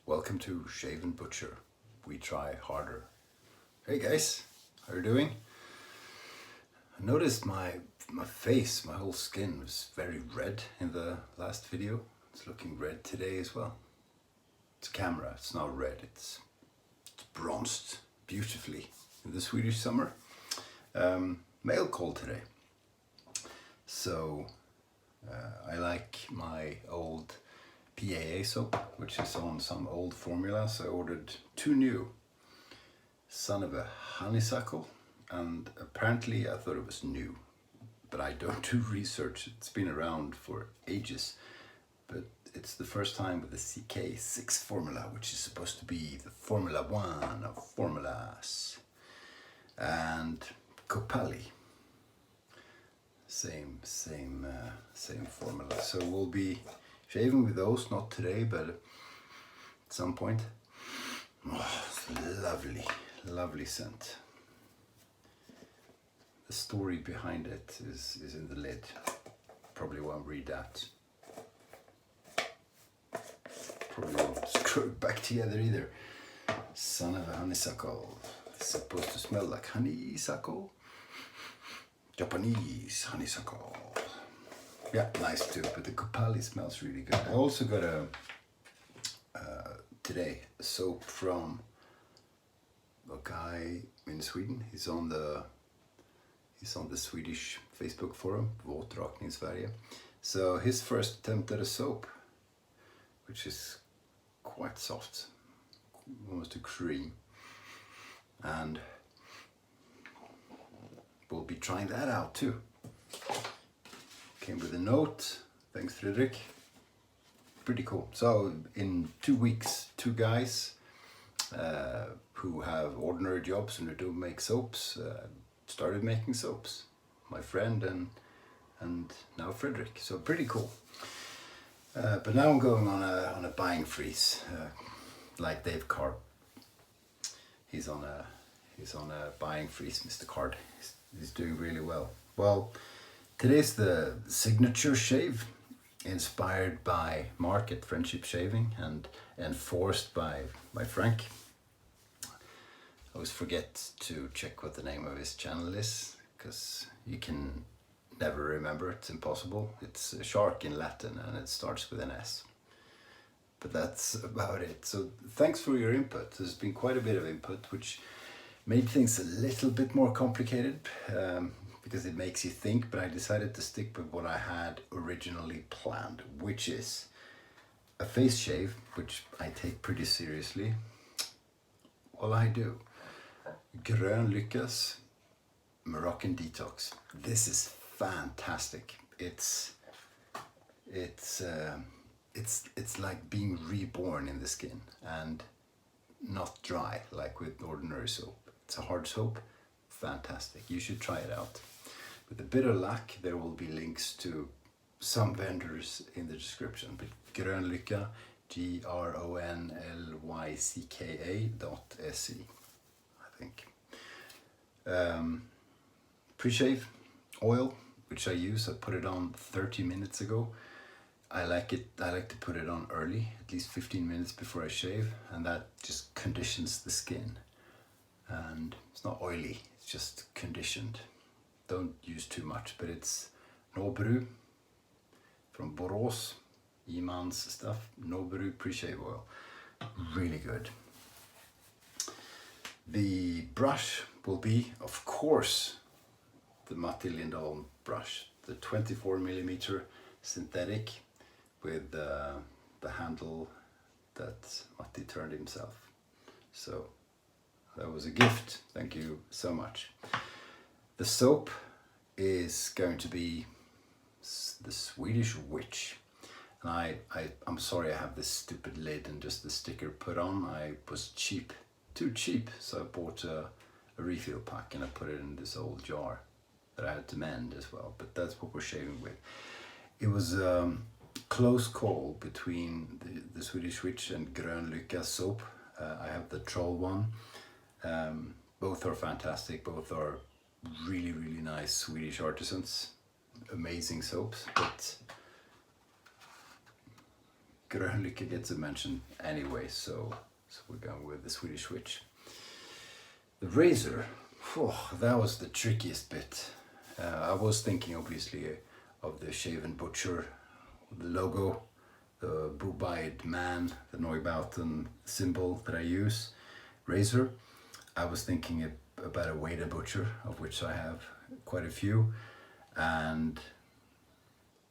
Welcome to Shave&Butcher. We try harder. Hey guys, how are you doing? I noticed my face, my whole skin was very red in the last video. It's looking red today as well. It's camera, it's not red, it's bronzed beautifully in the Swedish summer. Mail call today. So I like my old PAA soap, which is on some old formulas. I ordered 2 new. Son of a honeysuckle, and apparently I thought it was new, but I don't do research. It's been around for ages, but it's the first time with the CK6 formula, which is supposed to be the Formula 1 of formulas, and Copali. Same formula. So we'll be shaving with those, not today, but at some point. Oh, it's lovely scent. The story behind it is in the lid. Probably won't read that. Probably won't screw it back together either. Son of a honeysuckle. It's supposed to smell like honeysuckle. Japanese honeysuckle. Yeah, nice too, but the Copali smells really good. I also got today a soap from a guy in Sweden. He's on the Swedish Facebook forum, Våtrakning Sverige. So his first attempt at a soap, which is quite soft, almost a cream, and we'll be trying that out too. Came with a note. Thanks, Fredrik. Pretty cool. So in 2 weeks, 2 guys who have ordinary jobs and who don't make soaps started making soaps. My friend and now Fredrik. So pretty cool. But now I'm going on a buying freeze, like Dave Carr. He's on a buying freeze, Mr. Card. He's doing really well. Well, today's the signature shave, inspired by Mark at Friendship Shaving and enforced by Frank. I always forget to check what the name of his channel is, because you can never remember, it's impossible. It's a shark in Latin and it starts with an S. But that's about it. So thanks for your input. There's been quite a bit of input, which made things a little bit more complicated, because it makes you think, but I decided to stick with what I had originally planned, which is a face shave, which I take pretty seriously. Well, I do. GrönLycka's Moroccan Detox. This is fantastic. It's like being reborn in the skin and not dry like with ordinary soap. It's a hard soap. Fantastic. You should try it out. With a bit of luck, there will be links to some vendors in the description. But GrönLycka, GrönLycka.se, I think. Preshave oil, which I use. I put it on 30 minutes ago. I like to put it on early, at least 15 minutes before I shave, and that just conditions the skin. And it's not oily, it's just conditioned. Don't use too much, but it's Noberu from Borås, Iman's stuff. Noberu Preshave oil, really good. The brush will be, of course, the Martyn brush, the 24mm synthetic with the handle that Matti turned himself. So that was a gift. Thank you so much. The soap is going to be the Swedish Witch. And I'm sorry I have this stupid lid and just the sticker put on. I was too cheap, so I bought a refill pack and I put it in this old jar that I had to mend as well. But that's what we're shaving with. It was close call between the Swedish Witch and GrönLycka soap. I have the Troll one. Both are fantastic. Both are really nice Swedish artisans. Amazing soaps. But GrönLycka gets a mention anyway, so we're going with the Swedish witch. The razor, that was the trickiest bit. I was thinking obviously of the Shave&Butcher, the logo, the blue-eyed man, the Noberu symbol that I use, razor. I was thinking about a Wedge-Butcher, of which I have quite a few, and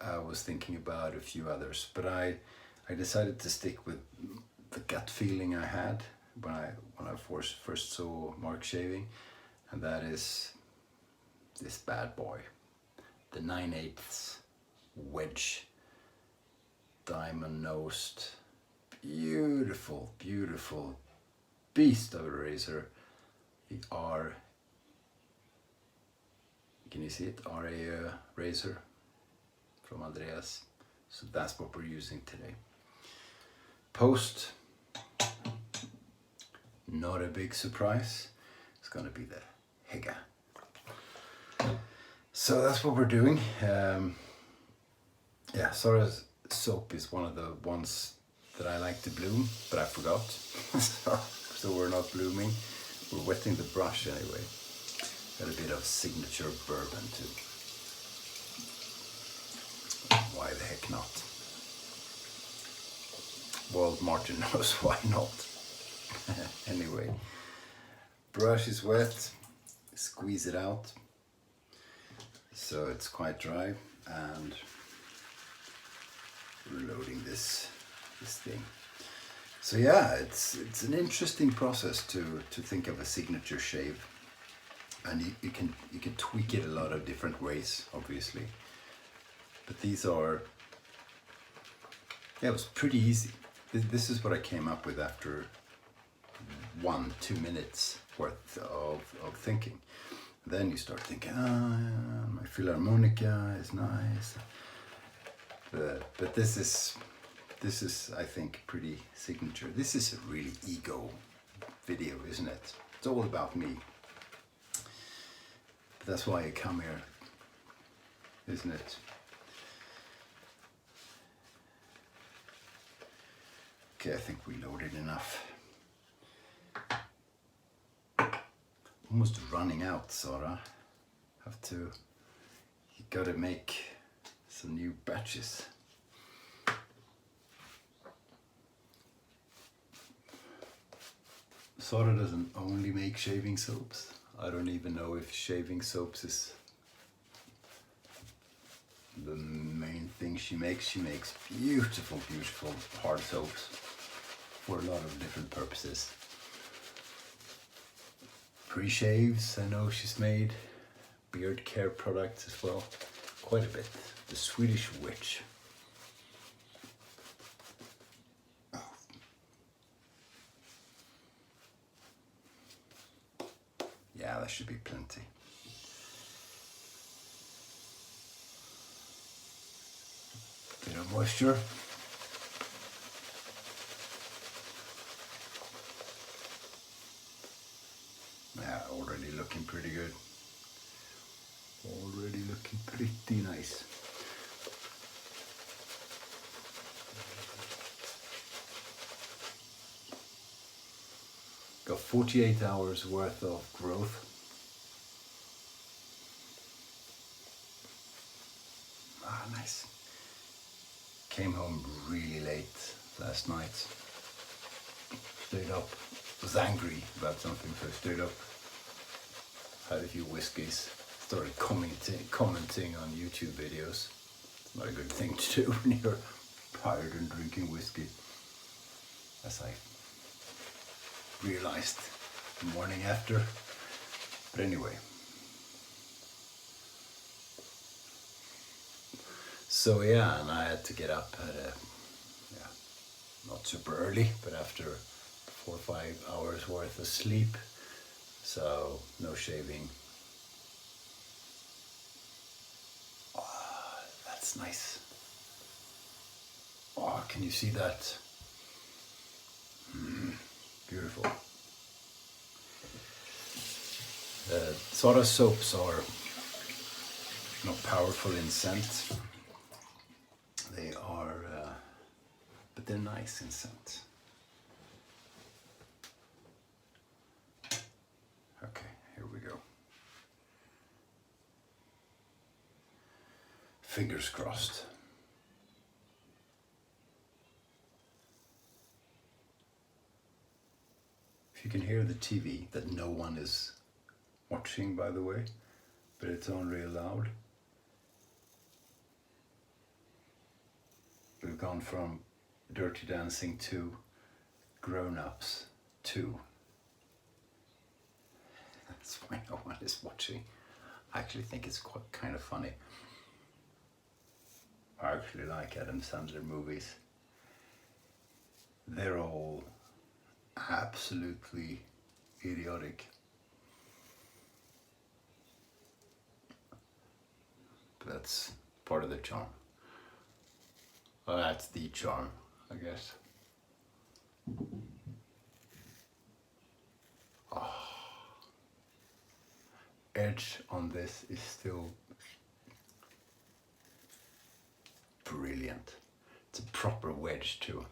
I was thinking about a few others, but I decided to stick with the gut feeling I had when I first saw Mark shaving, and that is this bad boy, the 9/8 wedge, diamond-nosed, beautiful, beautiful beast of a razor. The R, can you see it? RA razor from Andreas. So that's what we're using today. Post, not a big surprise. It's gonna be the HEGA. So that's what we're doing. Yeah, Sora's soap is one of the ones that I like to bloom, but I forgot. so we're not blooming. We're wetting the brush anyway. Got a bit of signature bourbon too. Why the heck not? Well, Martyn knows why not. Anyway, brush is wet. Squeeze it out. So it's quite dry, and we're loading this thing. So yeah, it's an interesting process to think of a signature shave, and you can tweak it a lot of different ways, obviously. But these are, yeah, it was pretty easy. This is what I came up with after 1-2 minutes worth of thinking. Then you start thinking, my Philharmonica is nice. But this is, I think, pretty signature. This is a really ego video, isn't it? It's all about me. But that's why you come here, isn't it? Okay, I think we loaded enough. Almost running out, Sara. You gotta make some new batches. Sara doesn't only make shaving soaps. I don't even know if shaving soaps is the main thing she makes. She makes beautiful, beautiful hard soaps for a lot of different purposes. Preshaves, I know she's made. Beard care products as well. Quite a bit. The Swedish witch. Yeah, that should be plenty. Bit of moisture. Yeah, already looking pretty good. Already looking pretty nice. Got 48 hours worth of growth. Ah, nice. Came home really late last night. Stayed up. Was angry about something, so I stayed up. Had a few whiskeys. Started commenting on YouTube videos. It's not a good thing to do when you're tired and drinking whiskey, as I realized the morning after. But anyway. So yeah, and I had to get up at not super early, but after 4 or 5 hours worth of sleep. So no shaving. Oh, that's nice. Oh, can you see that? Beautiful. Sara soaps are not powerful in scent. They are, but they're nice in scent. Okay, here we go. Fingers crossed. If you can hear the TV, that no one is watching, by the way, but it's on real loud. We've gone from Dirty Dancing to Grown-Ups 2. That's why no one is watching. I actually think it's quite kind of funny. I actually like Adam Sandler movies. They're all absolutely idiotic. But that's part of the charm. Well, that's the charm, I guess. Oh. Edge on this is still brilliant. It's a proper wedge too.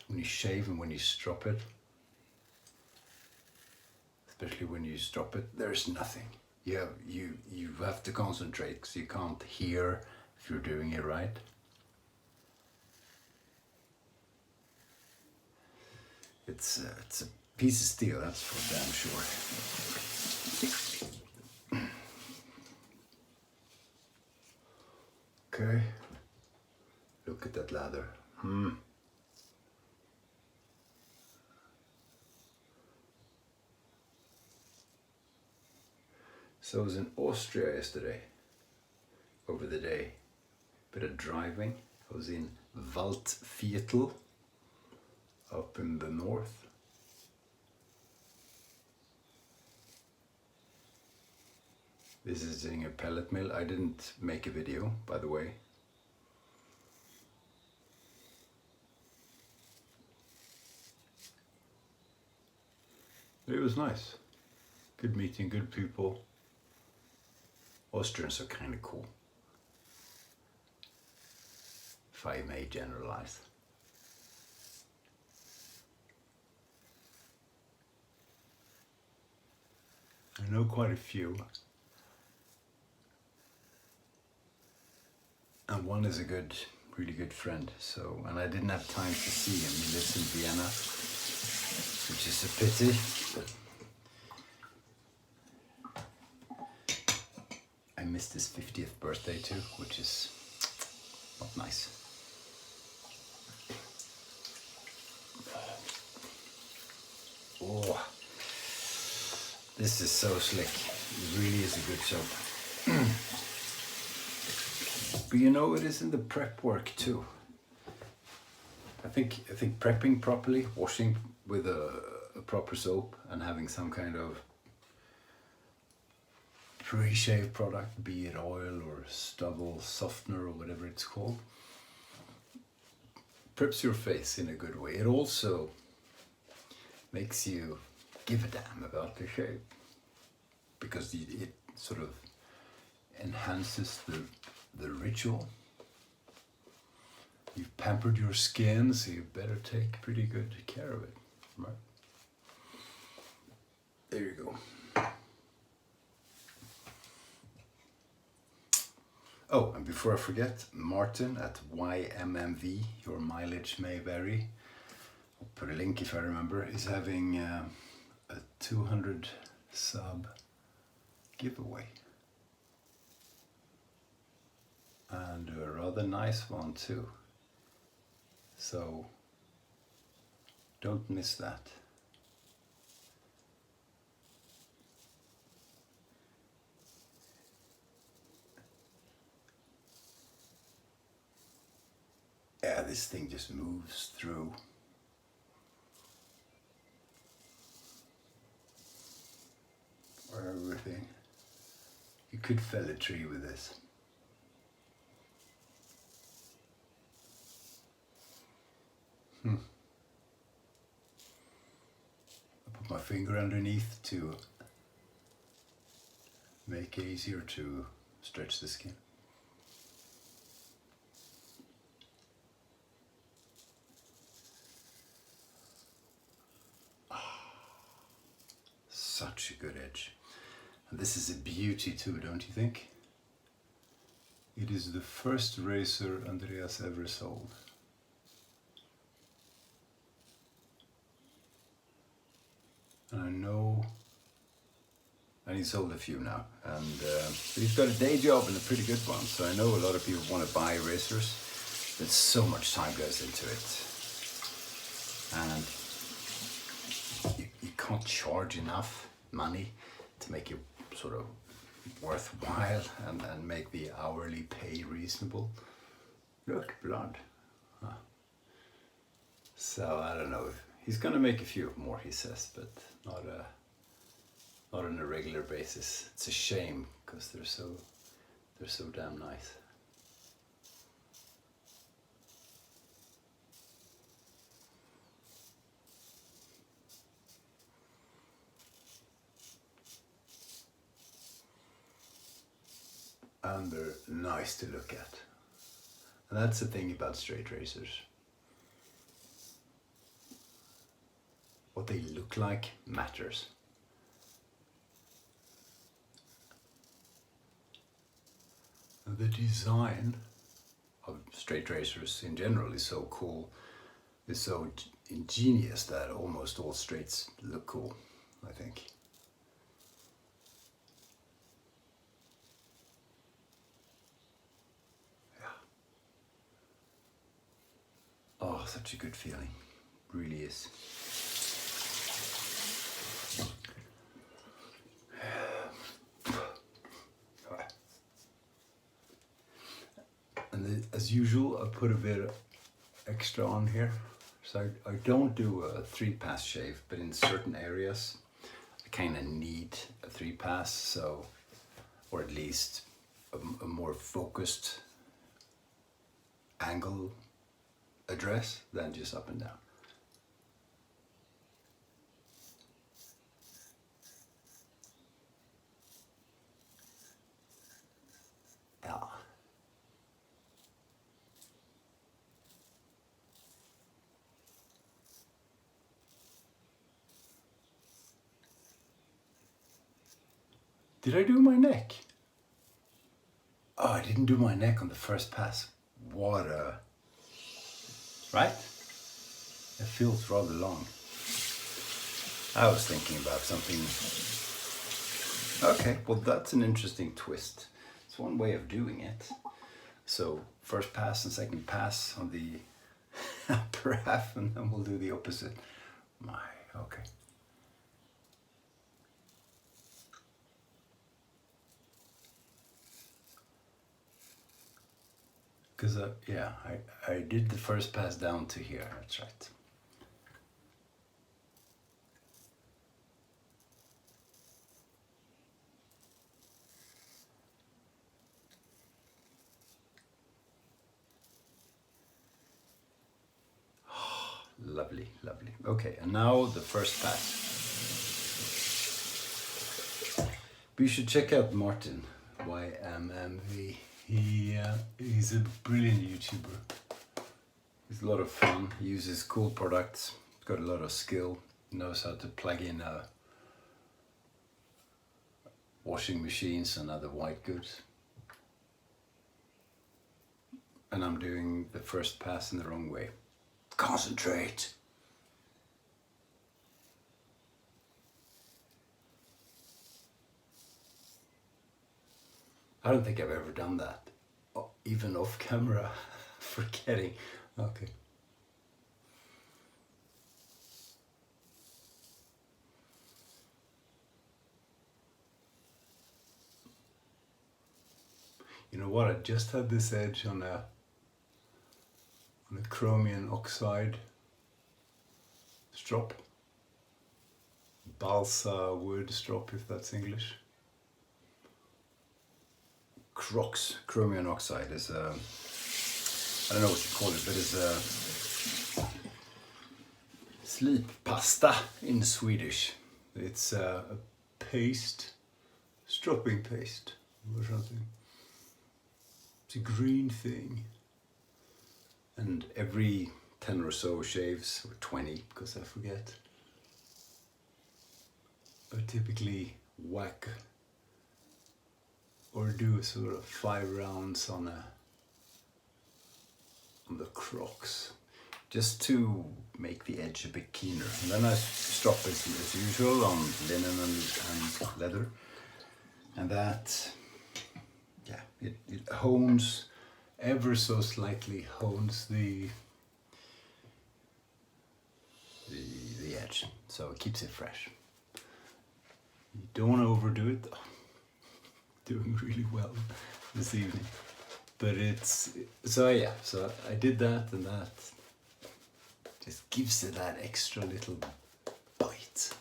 When you shave and when you strop it, especially when you strop it, there's nothing. You have to concentrate because you can't hear if you're doing it right. It's a piece of steel, that's for damn sure. Okay, look at that lather. So I was in Austria yesterday, over the day, bit of driving. I was in Waldviertel, up in the north. Visiting a pellet mill. I didn't make a video, by the way. It was nice. Good meeting, good people. Austrians are kind of cool, if I may generalize. I know quite a few. And one is a really good friend. So, and I didn't have time to see him. He lives in Vienna, which is a pity. I missed his 50th birthday too, which is not nice. Oh, this is so slick. It really is a good soap. But you know, it is in the prep work too. I think prepping properly, washing with a proper soap, and having some kind of pre-shave product, be it oil or stubble softener or whatever it's called, preps your face in a good way. It also makes you give a damn about the shave, because it sort of enhances the ritual. You've pampered your skin, so you better take pretty good care of it, right? There you go. Oh, and before I forget, Martyn at YMMV, your mileage may vary. I'll put a link if I remember, is having a 200 sub giveaway. And a rather nice one too. So don't miss that. Yeah, this thing just moves through. Everything. You could fell a tree with this. I put my finger underneath to make it easier to stretch the skin. such a good edge. And this is a beauty too, don't you think? It is the first razor Andreas ever sold. And I know, and he sold a few now, and but he's got a day job and a pretty good one, so I know a lot of people want to buy razors, but so much time goes into it, and you can't charge enough money to make it sort of worthwhile and make the hourly pay reasonable. Look, blood. Huh. So I don't know. He's gonna make a few more, he says, but not on a regular basis. It's a shame because they're so damn nice. And they're nice to look at. And that's the thing about straight razors. What they look like matters. And the design of straight razors in general is so cool, is so ingenious that almost all straights look cool, I think. Yeah. Oh, such a good feeling. Really is. And as usual, I put a bit extra on here. So I don't do a 3-pass shave, but in certain areas I kind of need a 3-pass, so, or at least a more focused angle address than just up and down. Yeah. Did I do my neck? Oh, I didn't do my neck on the first pass. What a... Right? It feels rather long. I was thinking about something... Okay, well that's an interesting twist. It's one way of doing it. So first pass and second pass on the upper half, and then we'll do the opposite. Okay. Because yeah, I did the first pass down to here, that's right. Lovely, lovely. Okay, and now the first pass. But you should check out Martyn, YMMV. He's a brilliant YouTuber. He's a lot of fun. He uses cool products. He's got a lot of skill. Knows how to plug in washing machines and other white goods. And I'm doing the first pass in the wrong way. Concentrate. I don't think I've ever done that, even off camera. Forgetting. Okay. You know what? I just had this edge on a chromium oxide strop, balsa wood strop, if that's English. Chromium oxide is a, I don't know what you call it, but it's a sleep pasta in Swedish. It's a paste, stropping paste or something. It's a green thing. And every 10 or so shaves, or 20 because I forget, I typically whack or do sort of 5 rounds on the crocks, just to make the edge a bit keener. And then I strop as usual on linen and leather, and that, yeah, it hones, ever so slightly hones the edge, so it keeps it fresh. You don't want to overdo it. Doing really well this evening, but so I did that, and that just gives it that extra little bite.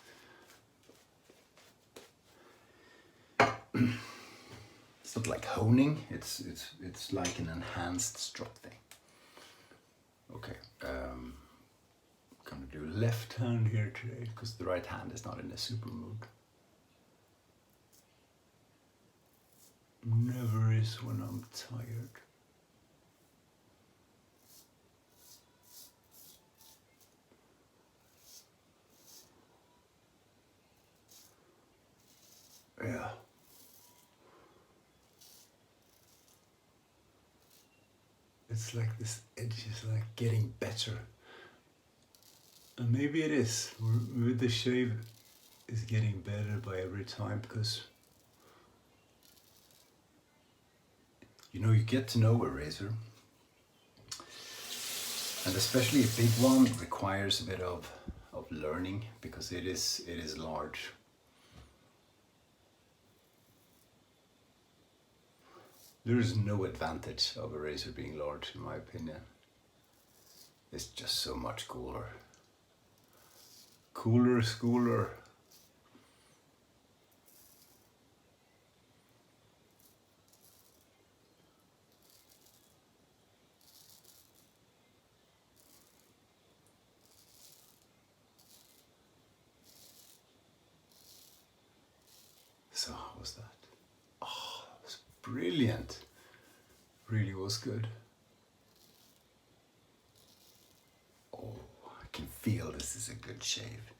It's not like honing, it's like an enhanced strop thing. Okay, gonna do left hand here today because the right hand is not in a super mood. Never is when I'm tired. Yeah. It's like this edge is like getting better. And maybe it is. With the shave is getting better by every time, because you know, you get to know a razor, and especially a big one requires a bit of learning, because it is large. There is no advantage of a razor being large, in my opinion. It's just so much cooler. Schooler. So how was that? Oh, that was brilliant. Really was good. Oh, I can feel this is a good shave.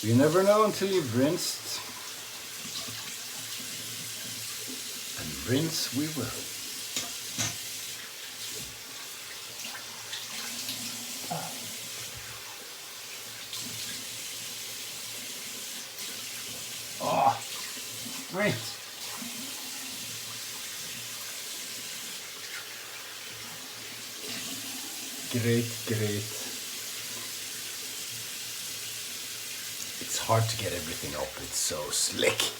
You never know until you've rinsed. And rinse we will. Oh, great. Great. It's hard to get everything up, it's so slick.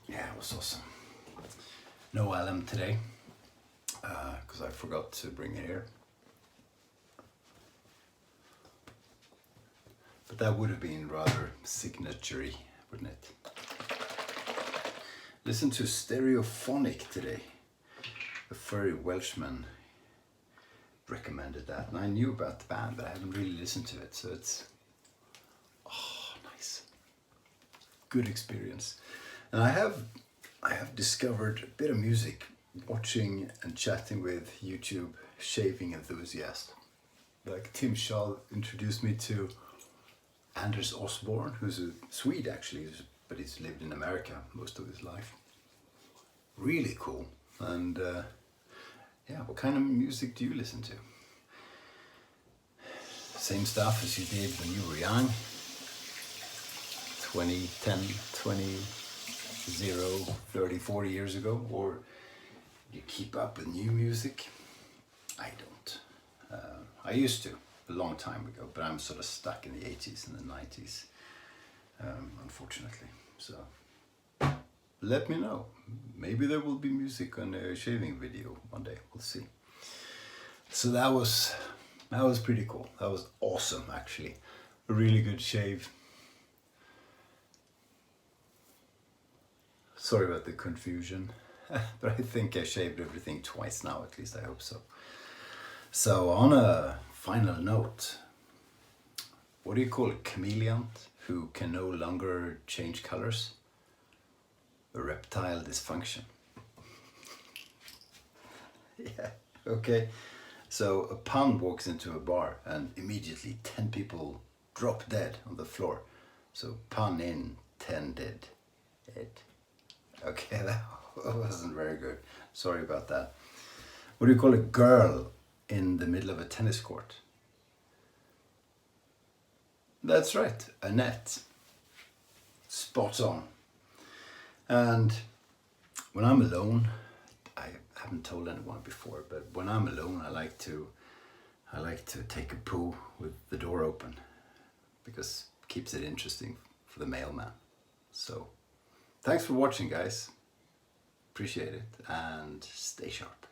Yeah, it was awesome. No alum today, because I forgot to bring it here. But that would have been rather signature-y, wouldn't it? Listen to Stereophonic today. A furry Welshman recommended that, and I knew about the band, but I haven't really listened to it, so it's nice. Good experience. And I have discovered a bit of music watching and chatting with YouTube shaving enthusiasts. Like Tim Shaw introduced me to Anders Osborne, who's a Swede actually, but he's lived in America most of his life. Really cool. And yeah, what kind of music do you listen to? Same stuff as you did when you were young? 20, 10, 20, 0, 30, 40 years ago? Or you keep up with new music? I don't. I used to, a long time ago, but I'm sort of stuck in the 80s and the 90s, unfortunately. So let me know. Maybe there will be music on a shaving video one day. We'll see. So that was pretty cool. That was awesome, actually. A really good shave. Sorry about the confusion, but I think I shaved everything twice now, at least I hope so. So on a final note, what do you call a chameleon who can no longer change colors? Erectile dysfunction. Yeah, okay. So a pun walks into a bar and immediately 10 people drop dead on the floor. So pun in, 10 dead. Okay, that wasn't very good. Sorry about that. What do you call a girl in the middle of a tennis court? That's right, a net. Spot on. And when I'm alone, I haven't told anyone before, but when I'm alone, I like to take a poo with the door open, because it keeps it interesting for the mailman. So, thanks for watching, guys. Appreciate it, and stay sharp.